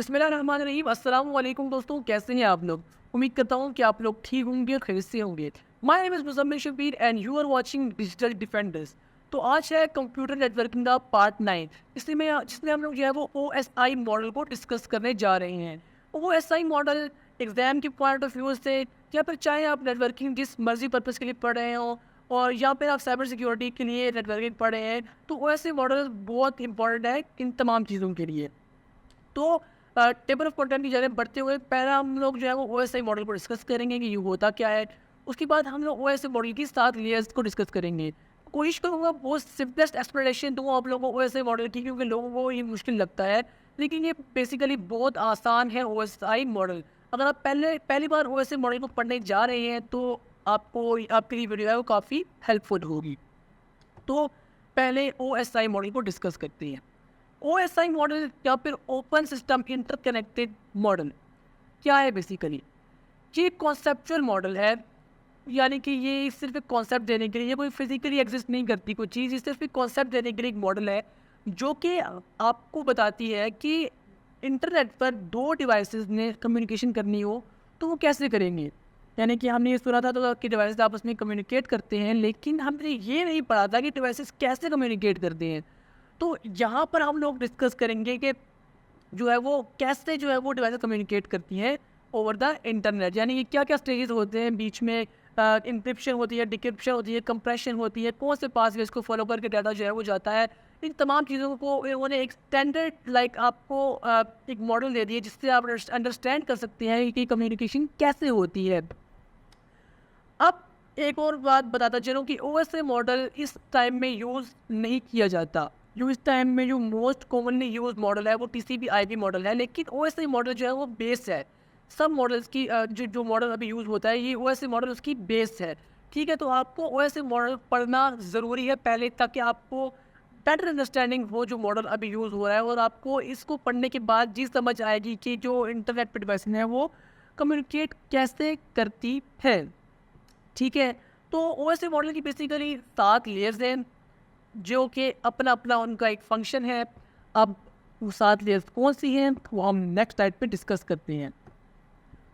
बिस्मिल्लाहिर्रहमानिर्रहीम। अस्सलाम वालेकुम दोस्तों, कैसे हैं आप लोग? उम्मीद करता हूँ कि आप लोग ठीक होंगे और खैरियत से होंगे। My name is Muzammil Shabbir and you are watching digital defenders. तो आज है कंप्यूटर नेटवर्किंग का पार्ट 9, जिसमें हम लोग जो है वो ओएसआई मॉडल को डिस्कस करने जा रहे हैं। ओएसआई मॉडल एग्ज़ाम के पॉइंट ऑफ व्यू से, या फिर चाहे आप नेटवर्किंग जिस मर्ज़ी पर्पज़ के लिए पढ़ रहे हों, और या फिर आप साइबर सिक्योरिटी के लिए नेटवर्किंग पढ़ रहे हैं, तो ओएसआई मॉडल बहुत इंपॉर्टेंट है इन तमाम चीज़ों के लिए। तो टेबल ऑफ कंटेंट की जाने बढ़ते हुए पहला हम लोग जो है वो ओएसआई मॉडल को डिस्कस करेंगे कि ये होता क्या है। उसके बाद हम लोग ओएसआई मॉडल की 7 लेयर्स को डिस्कस करेंगे। कोशिश करूँगा बहुत सिंपलेस्ट एक्सप्लेनेशन दूँ आप लोगों को ओएसआई मॉडल की, क्योंकि लोगों को ये मुश्किल लगता है, लेकिन ये बेसिकली बहुत आसान है ओएसआई मॉडल। अगर आप पहली बार ओएसआई मॉडल को पढ़ने जा रहे हैं तो आपके लिए वीडियो है वो काफ़ी हेल्पफुल होगी। तो पहले ओएसआई मॉडल को डिस्कस करते हैं। ओएसआई मॉडल या फिर ओपन सिस्टम इंटरकनेक्टेड मॉडल क्या है बेसिकली? ये कॉन्सेप्चुअल मॉडल है, यानी कि ये सिर्फ एक कॉन्सेप्ट देने के लिए, ये कोई फिजिकली एग्जिस्ट नहीं करती कोई चीज़, ये सिर्फ एक कॉन्सेप्ट देने के लिए एक मॉडल है जो कि आपको बताती है कि इंटरनेट पर दो डिवाइसेस ने कम्युनिकेशन करनी हो तो वो कैसे करेंगे। यानी कि हमने ये सुना था तो कि डिवाइसेस आपस में कम्युनिकेट करते हैं, लेकिन हमने ये नहीं पढ़ा था कि डिवाइसेस कैसे कम्युनिकेट करते हैं। तो यहाँ पर हम लोग डिस्कस करेंगे कि जो है वो कैसे जो है वो डिवाइस कम्युनिकेट करती हैं ओवर द इंटरनेट, यानी कि क्या क्या स्टेजेस होते हैं बीच में। इंक्रिप्शन होती है, डिक्रिप्शन होती है, कंप्रेशन होती है, कौन से पासवेज को फॉलो करके डाटा जो है वो जाता है। इन तमाम चीज़ों को उन्होंने एक स्टैंडर्ड आपको एक मॉडल दे दिया जिससे आप अंडरस्टैंड कर सकते हैं कि कम्युनिकेशन कैसे होती है। अब एक और बात बताता चलूँ कि ओएसए मॉडल इस टाइम में यूज़ नहीं किया जाता। जो इस टाइम में जो मोस्ट कॉमनली यूज मॉडल है वो टीसीपी आईपी मॉडल है, लेकिन ओएसए मॉडल जो है वो बेस है। सब मॉडल्स की जो मॉडल अभी यूज़ होता है, ये ओएसए मॉडल उसकी बेस है। ठीक है, तो आपको ओएसए मॉडल पढ़ना ज़रूरी है पहले, ताकि आपको बेटर अंडरस्टैंडिंग हो जो मॉडल अभी यूज़ हो रहा है, और आपको इसको पढ़ने के बाद जी समझ आएगी कि जो इंटरनेट पर डिवाइस है वो कम्युनिकेट कैसे करती है। ठीक है, तो ओएसए मॉडल की बेसिकली 7 लेयर्स हैं जो कि अपना अपना उनका एक फंक्शन है। अब वो 7 लेयर्स कौन सी हैं वो हम नेक्स्ट स्लाइड पे डिस्कस करते हैं।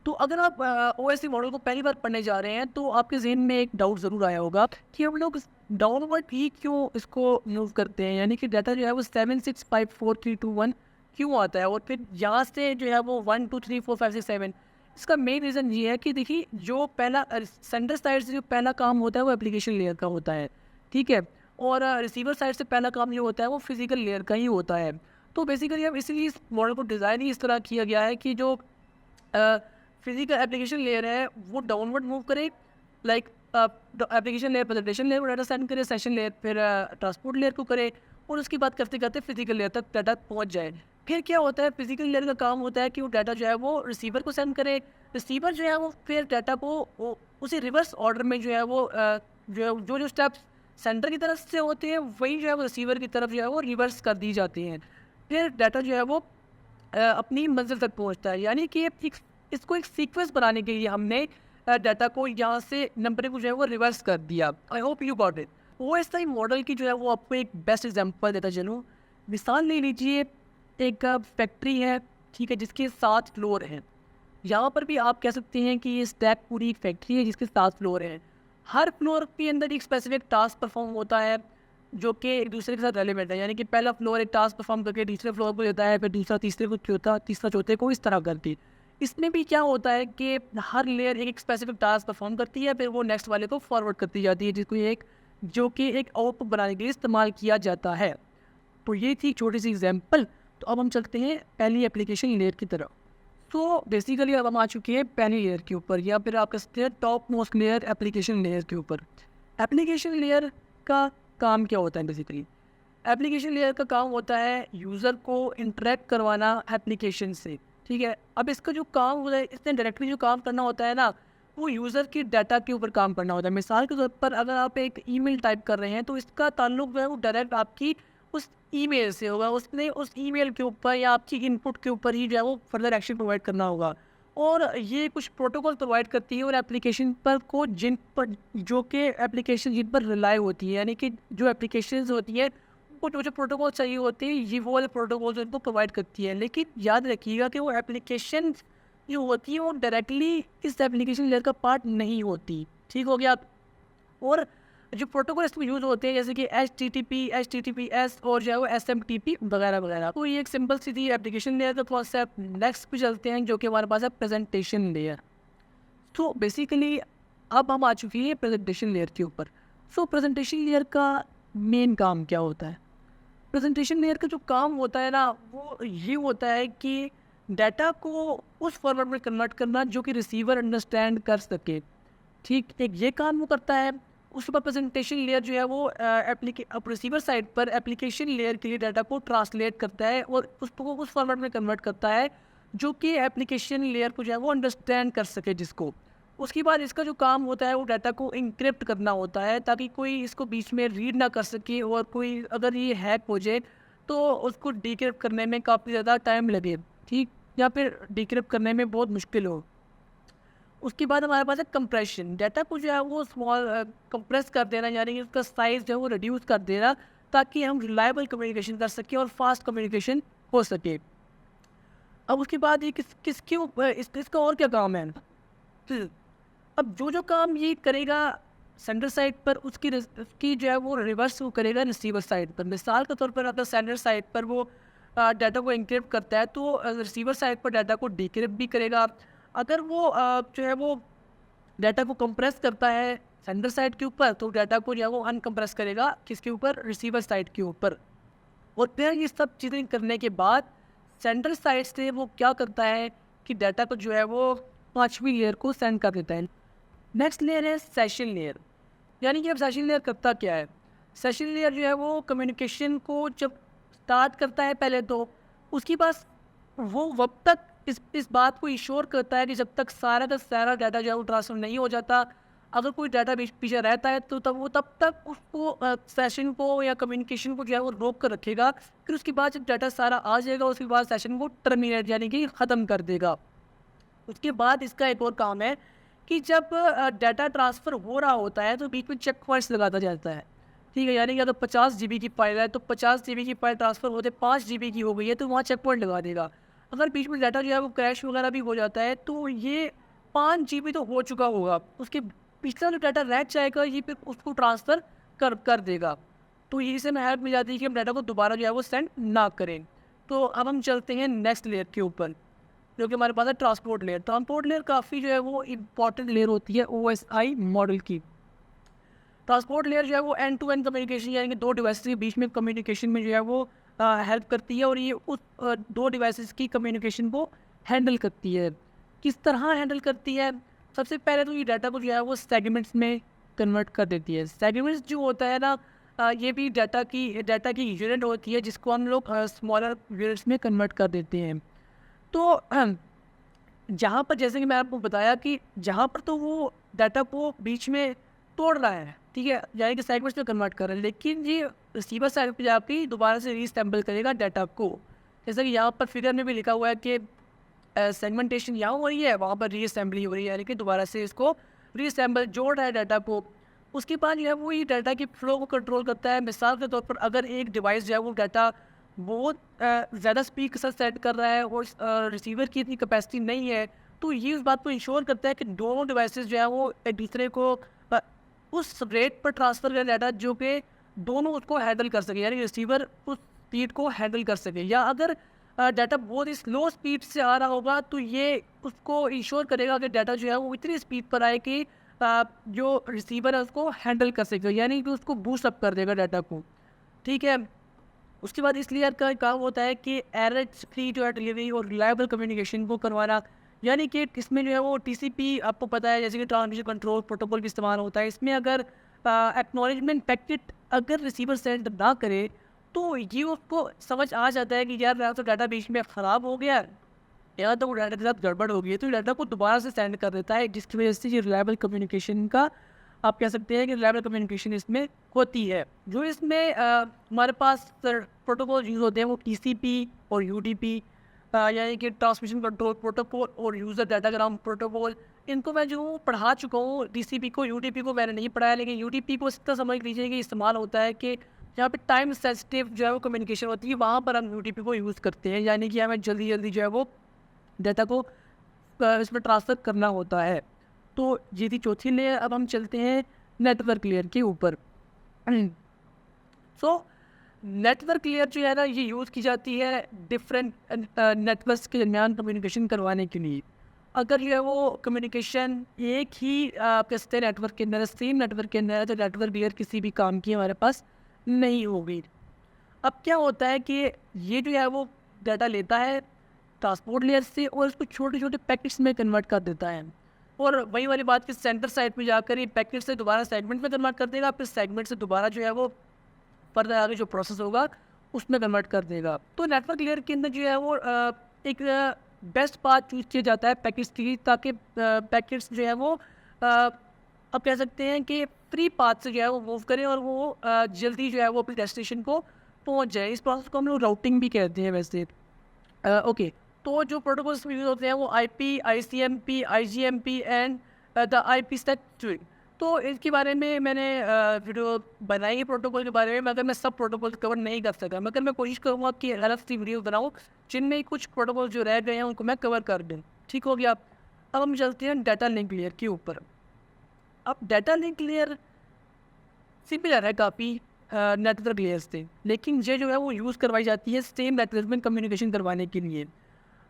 तो अगर आप ओएससी मॉडल को पहली बार पढ़ने जा रहे हैं तो आपके जहन में एक डाउट ज़रूर आया होगा कि हम लोग डाउनवर्ड ही क्यों इसको मूव करते हैं, यानी कि डाटा जो है वो 7654321 क्यों आता है, और फिर यहाँ से जो है वो 1 2 3 4 5 6 7। इसका मेन रीज़न ये है कि देखिए, जो पहला सेंडर साइड से जो पहला काम होता है वो एप्लीकेशन लेयर का होता है। ठीक है, और रिसीवर साइड से पहला काम जो होता है वो फिजिकल लेयर का ही होता है। तो बेसिकली अब इसीलिए इस मॉडल को डिज़ाइन ही इस तरह किया गया है कि जो फिजिकल एप्लीकेशन लेयर है वो डाउनवर्ड मूव करे, like application layer presentation layer को डाटा सेंड करे, सेशन लेयर फिर ट्रांसपोर्ट लेयर को करे, और उसकी बात करते करते फिजिकल लेयर तक डाटा पहुंच जाए। फिर क्या होता है, फिजिकल लेयर का काम होता है कि वो डाटा जो है वो रिसीवर को सेंड करे। रिसीवर जो है वो फिर डाटा को उसी रिवर्स ऑर्डर में जो है वो जो स्टेप्स सेंडर की तरफ से होते हैं वही जो है वो रिसीवर की तरफ जो है वो रिवर्स कर दी जाती हैं। फिर डाटा जो है वो अपनी मंजिल तक पहुंचता है, यानी कि इसको एक सीक्वेंस बनाने के लिए हमने डाटा को यहाँ से नंबर को जो है वो रिवर्स कर दिया। I hope you got it. वो ऐसा ही मॉडल की जो है वो आपको एक बेस्ट एग्जांपल देता चलूँ। मिसाल ले लीजिए, एक फैक्ट्री है, ठीक है, जिसके 7 फ्लोर हैं। यहाँ पर भी आप कह सकते हैं कि ये स्टैक पूरी एक फैक्ट्री है जिसके 7 फ्लोर हैं। हर फ्लोर के अंदर एक स्पेसिफिक टास्क परफॉर्म होता है जो कि एक दूसरे के साथ रेलिवेंट है, यानी कि पहला फ्लोर एक टास्क परफॉर्म करके दूसरे फ्लोर को देता है, फिर दूसरा तीसरे को, चौथा तीसरा चौथे को, इस तरह करती। इसमें भी क्या होता है कि हर लेयर एक स्पेसिफिक टास्क परफॉर्म करती है, फिर वो नेक्स्ट वाले को फॉरवर्ड करती जाती है, जिसको जो कि एक आउटपुट बनाने के लिए इस्तेमाल किया जाता है। तो ये थी छोटी सी एग्जाम्पल। तो अब हम चलते हैं पहली एप्लीकेशन लेयर की तरफ। तो बेसिकली अब हम आ चुके हैं पहली लेयर के ऊपर, या फिर आप कह सकते हैं top most layer application layer के ऊपर। एप्लीकेशन लेयर का काम क्या होता है बेसिकली? एप्लीकेशन लेयर का काम होता है यूज़र को इंटरेक्ट करवाना एप्लीकेशन से। ठीक है, अब इसका जो काम होता है, इसने डायरेक्टली जो काम करना होता है ना, वो यूज़र की डाटा के ऊपर काम करना होता है। मिसाल के तौर पर अगर आप एक ईमेल टाइप कर रहे हैं तो इसका ताल्लुक जो है वो डायरेक्ट आपकी उस ईमेल से होगा। उसने उस ईमेल के ऊपर या आपकी इनपुट के ऊपर ही जो है वो फर्दर एक्शन प्रोवाइड करना होगा, और ये कुछ प्रोटोकॉल प्रोवाइड करती है और एप्लीकेशन पर को जिन पर जो कि एप्लीकेशन जिन पर रिलाई होती है, यानी कि जो एप्लीकेशंस होती है को जो प्रोटोकॉल चाहिए होते हैं ये वो वाले प्रोटोकॉल उनको प्रोवाइड करती है। लेकिन याद रखिएगा कि वो एप्लीकेशन जो होती है वो डायरेक्टली इस एप्लीकेशन लेयर का पार्ट नहीं होती। ठीक हो गया। और जो प्रोटोकॉल इसमें यूज़ होते हैं जैसे कि HTTP, HTTPS और जो है वो SMTP वगैरह वगैरह। तो ये एक सिंपल सी थी एप्लीकेशन लेयर का कॉन्सेप्ट। नेक्स्ट पे चलते हैं जो कि हमारे पास है प्रेजेंटेशन लेयर। तो बेसिकली अब हम आ चुके हैं प्रेजेंटेशन लेयर के ऊपर। सो प्रेजेंटेशन लेयर का मेन काम क्या होता है? प्रेजेंटेशन लेयर का जो काम होता है ना वो ये होता है कि डाटा को उस फॉर्मेट में कन्वर्ट करना जो कि रिसीवर अंडरस्टैंड कर सके। ठीक, एक ये काम वो करता है। उसके बाद प्रेजेंटेशन लेयर जो है वो रिसीवर साइड पर एप्लीकेशन लेयर के लिए डाटा को ट्रांसलेट करता है और उसको उस फॉर्मेट में कन्वर्ट करता है जो कि एप्लीकेशन लेयर को जो है वो अंडरस्टैंड कर सके जिसको। उसके बाद इसका जो काम होता है वो डाटा को इंक्रिप्ट करना होता है ताकि कोई इसको बीच में रीड ना कर सके और कोई अगर ये हैक हो जाए तो उसको डिक्रिप्ट करने में काफ़ी ज़्यादा टाइम लगे। ठीक, या फिर डिक्रिप्ट करने में बहुत मुश्किल हो। उसके बाद हमारे पास है कंप्रेशन। डाटा को जो है वो स्मॉल कंप्रेस कर देना, यानी कि उसका साइज़ जो है वो रिड्यूस कर देना ताकि हम रिलायबल कम्युनिकेशन कर सकें और फास्ट कम्युनिकेशन हो सके। अब उसके बाद ये किसके ऊपर इसका और क्या काम है? अब जो काम ये करेगा सेंडर साइड पर उसकी जो है वो रिवर्स वो करेगा रिसीवर साइड पर। मिसाल के तौर पर अगर सेंडर साइड पर वो डाटा को इंक्रिप्ट करता है तो रिसीवर साइड पर डाटा को डिक्रिप्ट भी करेगा। अगर वो जो है वो डाटा को कंप्रेस करता है सेंडर साइड के ऊपर तो डाटा को जो है वो अनकम्प्रेस करेगा किसके ऊपर? रिसीवर साइड के ऊपर। और फिर ये सब चीज़ें करने के बाद सेंडर साइड से वो क्या करता है कि डाटा को जो है वो 5वीं लेयर को सेंड कर देता है। नेक्स्ट लेयर है सेशन लेयर। यानी कि अब सेशन लेयर करता क्या है? सेशन लेयर जो है वो कम्युनिकेशन को जब स्टार्ट करता है पहले तो उसके बाद वो वक्त तक इस बात को इंश्योर करता है कि जब तक सारा का सारा डाटा जो है वो ट्रांसफर नहीं हो जाता, अगर कोई डाटा पीछे रहता है तो तब तक उसको सेशन को या कम्युनिकेशन को जो है वो रोक कर रखेगा। फिर उसके बाद जब डाटा सारा आ जाएगा उसके बाद सेशन को टर्मिनेट यानी कि ख़त्म कर देगा। उसके बाद इसका एक और काम है कि जब डाटा ट्रांसफ़र हो रहा होता है तो बीच में चेक पॉइंट्स लगाता जाता है। ठीक है, यानी कि अगर 50 GB की फाइल है तो 50 GB की फाइल ट्रांसफ़र होते 5 GB की हो गई है तो वहाँ चेक पॉइंट लगा देगा। अगर बीच में डाटा जो है वो क्रैश वगैरह भी हो जाता है तो ये 5 GB तो हो चुका होगा, उसके पिछला जो डाटा रह जाएगा ये फिर उसको ट्रांसफ़र कर देगा। तो यही से हमें हेल्प मिल जाती है कि हम डाटा को दोबारा जो है वो सेंड ना करें। तो अब हम चलते हैं नेक्स्ट लेयर के ऊपर जो कि हमारे पास है ट्रांसपोर्ट लेयर। ट्रांसपोर्ट लेयर काफ़ी जो है वो इम्पॉर्टेंट लेयर होती है OSI मॉडल की। ट्रांसपोर्ट लेयर जो है वो एंड टू एंड कम्युनिकेशन यानी कि दो डिवाइसेस के बीच में कम्युनिकेशन में जो है वो हेल्प करती है और ये उस दो डिवाइसेस की कम्युनिकेशन को हैंडल करती है। किस तरह हैंडल करती है? सबसे पहले तो ये डाटा को जो है वो सेगमेंट्स में कन्वर्ट कर देती है। सेगमेंट्स जो होता है ना ये भी डाटा की यूनिट होती है जिसको हम लोग स्मॉलर यूनिट्स में कन्वर्ट कर देते हैं। तो जहाँ पर जैसे कि मैं आपको बताया कि जहाँ पर तो वो डाटा को बीच में तोड़ रहा है, ठीक है, यानी कि सेगमेंट्स में कन्वर्ट कर रहा है, लेकिन ये रिसीवर साइड पे जाके दोबारा से रीअसेंबल करेगा डाटा को। जैसे कि यहाँ पर फिगर में भी लिखा हुआ है कि सेगमेंटेशन यहाँ हो रही है, वहाँ पर रीअसेंबली हो रही है, यानी कि दोबारा से इसको रीअसेंबल जोड़ रहा है डाटा को। उसके बाद जो है वो ये डाटा की फ्लो को कंट्रोल करता है। मिसाल के तौर पर अगर एक डिवाइस जो है वो डाटा बहुत ज़्यादा स्पीड के साथ सेट कर रहा है और रिसीवर की इतनी कैपेसिटी नहीं है तो ये उस बात को इंश्योर करता है कि दोनों डिवाइसेस जो है वो एक दूसरे को उस रेट पर ट्रांसफ़र कर डाटा जो कि दोनों उसको हैंडल कर सके, यानी रिसीवर उस स्पीड को हैंडल कर सके। या अगर डाटा बहुत ही स्लो स्पीड से आ रहा होगा तो ये उसको इंश्योर करेगा कि डाटा जो है वो इतनी स्पीड पर आए कि जो रिसीवर है उसको हैंडल कर सके, यानी कि उसको बूस्ट अप कर देगा डाटा को। ठीक है, उसके बाद इस लेयर का काम होता है कि एरर फ्री जो है डिलीवरी और रिलायबल कम्युनिकेशन को करवाना, यानी कि इसमें जो है वो TCP आपको पता है जैसे कि ट्रांसमिशन कंट्रोल प्रोटोकॉल भी इस्तेमाल होता है। इसमें अगर एक्नॉलेजमेंट पैकेट अगर रिसीवर सेंड ना करे तो ये उसको समझ आ जाता है कि यार या तो डाटा बीच में ख़राब हो गया या तो वो डाटा के साथ गड़बड़ हो गई है, तो डाटा को दोबारा से सेंड कर देता है, जिसकी वजह से ये रिलायबल कम्युनिकेशन का आप कह सकते हैं कि रिलायबल कम्युनिकेशन इसमें होती है। जो इसमें हमारे पास प्रोटोकॉल यूज़ होते हैं वो TCP और UDP यानी कि ट्रांसमिशन कंट्रोल प्रोटोकॉल और यूज़र डाटाग्राम प्रोटोकॉल। इनको मैं जो पढ़ा चुका हूँ, TCP को UDP को मैंने नहीं पढ़ाया, लेकिन UDP को इस तरह समझ लीजिए कि इस्तेमाल होता है कि जहाँ पे टाइम सेंसिटिव जो है वो कम्युनिकेशन होती है, वहाँ पर हम यूटीपी को यूज़ करते हैं, यानी कि हमें जल्दी जल्दी जो है वो डाटा को इसमें ट्रांसफ़र करना होता है। तो ये थी चौथी लेयर। अब हम चलते हैं नेटवर्क लेयर के ऊपर। सो नेटवर्क लेयर जो है ना, ये यूज़ की जाती है डिफरेंट नेटवर्क्स के दरमियान कम्युनिकेशन करवाने के लिए। अगर जो है वो कम्युनिकेशन एक ही आप कह सकते हैं नेटवर्क के अंदर, सेम नेटवर्क के अंदर है, तो नेटवर्क लेयर किसी भी काम की हमारे पास नहीं होगी। अब क्या होता है कि ये जो है वो डाटा लेता है ट्रांसपोर्ट लेयर से और उसको छोटे छोटे पैकेट्स में कन्वर्ट कर देता है, और वही वाली बात कि सेंटर साइड पे जाकर ये पैकेट से दोबारा सेगमेंट में कन्वर्ट कर देगा, फिर सेगमेंट से दोबारा जो है वो फर्दर आगे जो प्रोसेस होगा उसमें कन्वर्ट कर देगा। तो नेटवर्क लेयर के अंदर जो है वो एक बेस्ट पाथ चूज़ किया जाता है पैकेट्स की, ताकि पैकेट्स जो है वो अब कह सकते हैं कि फ्री पाथ से जो है वो मूव करें और वो जल्दी जो है वो अपने डेस्टिनेशन को पहुंच जाए। इस प्रोसेस को हम लोग राउटिंग भी कहते हैं वैसे। ओके, तो जो प्रोटोकॉल्स यूज़ होते हैं वो IP, ICMP, IGMP and the IP stack. तो इसके बारे में मैंने वीडियो बनाई है प्रोटोकॉल के बारे में, मगर मैं सब प्रोटोकॉल कवर नहीं कर सका, मगर मैं कोशिश करूँगा कि अलग सी वीडियो बनाऊँ जिनमें कुछ प्रोटोकॉल जो रह गए हैं उनको मैं कवर कर दूँ। ठीक हो गया। अब हम चलते हैं डाटा लिंक लेयर के ऊपर। अब डाटा लिंक लेयर सिमिलर है काफ़ी नेटवर्क लेयर से, लेकिन ये जो है वो यूज़ करवाई जाती है सेम नेटवर्क में कम्युनिकेशन करवाने के लिए।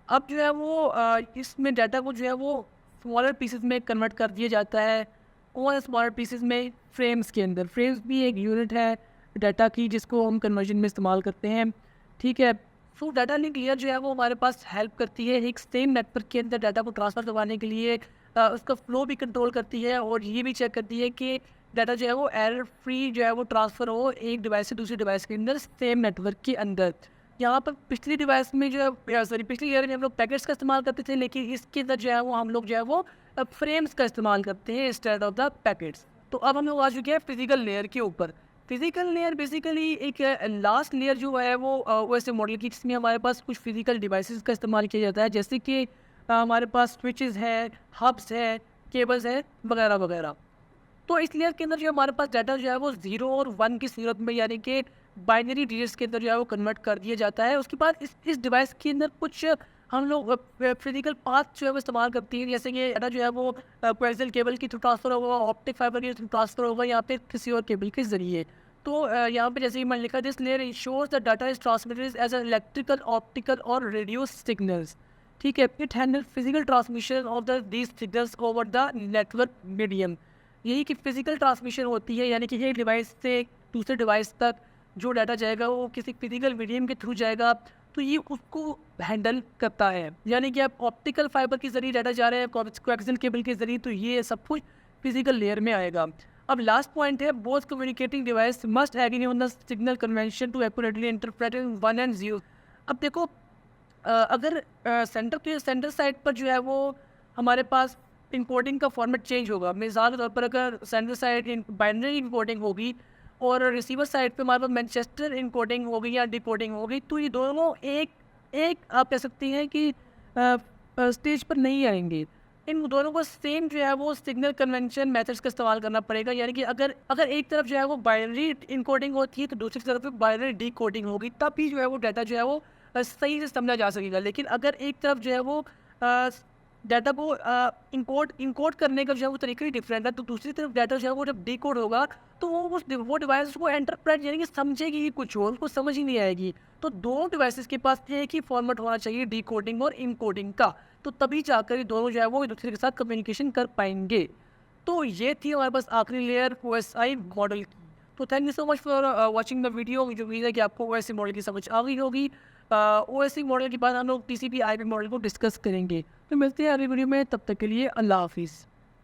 अब जो है वो इसमें डाटा को जो है वो स्मॉलर पीसेस में कन्वर्ट कर दिया जाता है, और स्मॉलर पीसेस में फ्रेम्स के अंदर। फ्रेम्स भी एक यूनिट है डाटा की जिसको हम कन्वर्जन में इस्तेमाल करते हैं। ठीक है। सो डाटा लिंक लेयर जो है वो हमारे पास हेल्प करती है एक सेम नेटवर्क के अंदर डाटा को ट्रांसफ़र करवाने के लिए। उसका फ्लो भी कंट्रोल करती है और ये भी चेक करती है कि डाटा जो है वो एरर फ्री जो है वो ट्रांसफ़र हो एक डिवाइस से दूसरे डिवाइस के अंदर सेम नेटवर्क के अंदर। यहाँ पर पिछली डिवाइस में जो है सॉरी पिछली ईयर में हम लोग पैकेट्स का इस्तेमाल करते थे, लेकिन इसके अंदर जो है वो हम लोग जो है वो फ्रेम्स का इस्तेमाल करते हैं इंस्टेड ऑफ द पैकेट्स। तो अब हम लोग आ चुके हैं फिजिकल लेयर के ऊपर। फिजिकल लेयर बेसिकली एक लास्ट लेयर जो है वो वैसे मॉडल की, जिसमें हमारे पास कुछ फिजिकल डिवाइसेस का इस्तेमाल किया जाता है, जैसे कि हमारे पास स्विचेस है, हब्स है, केबल्स है, वगैरह वगैरह। तो इस लेयर के अंदर जो हमारे पास डाटा जो है वो 0 और 1 की सूरत में, यानी कि बाइनरी डिजिट्स के अंदर जो है वो कन्वर्ट कर दिया जाता है। उसके बाद इस डिवाइस के अंदर कुछ हम लोग फिजिकल पाथ जो है वो इस्तेमाल करती है, जैसे कि डाटा जो है वो कोएक्सियल केबल के थ्रू ट्रांसफ़र होगा, ऑप्टिक फाइबर के थ्रू ट्रांसफ़र होगा, या फिर किसी और केबल के ज़रिए। तो यहाँ पे जैसे कि मैंने लिखा, this layer ensures the data is transmitted as electrical, optical और रेडियो सिग्नल्स। ठीक है। It handle physical transmission of the these signals over the network medium. यही कि फिजिकल ट्रांसमिशन होती है, यानी कि एक डिवाइस से दूसरे डिवाइस तक जो डाटा जाएगा वो किसी फिजिकल मीडियम के थ्रू जाएगा, तो ये उसको हैंडल करता है। यानी कि आप ऑप्टिकल फाइबर के ज़रिए डाटा जा रहे हैं, कोएक्सियल केबल के ज़रिए, तो ये सब कुछ फिजिकल लेयर में आएगा। अब लास्ट पॉइंट है, both communicating device must agree on the signal convention to accurately interpret 1 and 0। अब देखो अगर सेंटर साइड पर जो है वो हमारे पास इनकोडिंग का फॉर्मेट चेंज होगा। मिसाल के तौर पर अगर सेंटर साइड बाइनरी इनकोडिंग होगी और रिसीवर साइड पे हमारे पास मैनचेस्टर इनकोडिंग होगी या डिकोडिंग होगी, तो ये दोनों एक आप कह सकती हैं कि स्टेज पर नहीं आएंगे। इन दोनों को सेम जो है वो सिग्नल कन्वेंशन मेथड्स का इस्तेमाल करना पड़ेगा। यानी कि अगर एक तरफ जो है वो बाइनरी इनकोडिंग होती है तो दूसरी तरफ बाइनरी डिकोडिंग होगी, तब ही जो है वो डाटा जो है वो सही से समझा जा सकेगा। लेकिन अगर एक तरफ जो है वो डाटा को इनकोड करने का जो है वो तरीका ही डिफरेंट है, तो दूसरी तरफ डाटा जो है वो जब डिकोड होगा तो वो डिवाइस को एंटरप्रेट यानी कि समझेगी ही कुछ और, उसको समझ ही नहीं आएगी। तो दोनों डिवाइसेस के पास एक ही फॉर्मेट होना चाहिए डिकोडिंग और इनकोडिंग का, तो तभी जाकर ये दोनों जो है वो एक दूसरे के साथ कम्युनिकेशन कर पाएंगे। तो ये थी हमारे पास आखिरी लेयर OSI मॉडल की। तो thank you so much for watching the video. मुझे उम्मीद है कि आपको OSI मॉडल की समझ आ गई होगी। OSI मॉडल के बाद हम लोग TCP/IP मॉडल को डिस्कस करेंगे। तो मिलते हैं अगली वीडियो में, तब तक के लिए अल्लाह हाफिज़।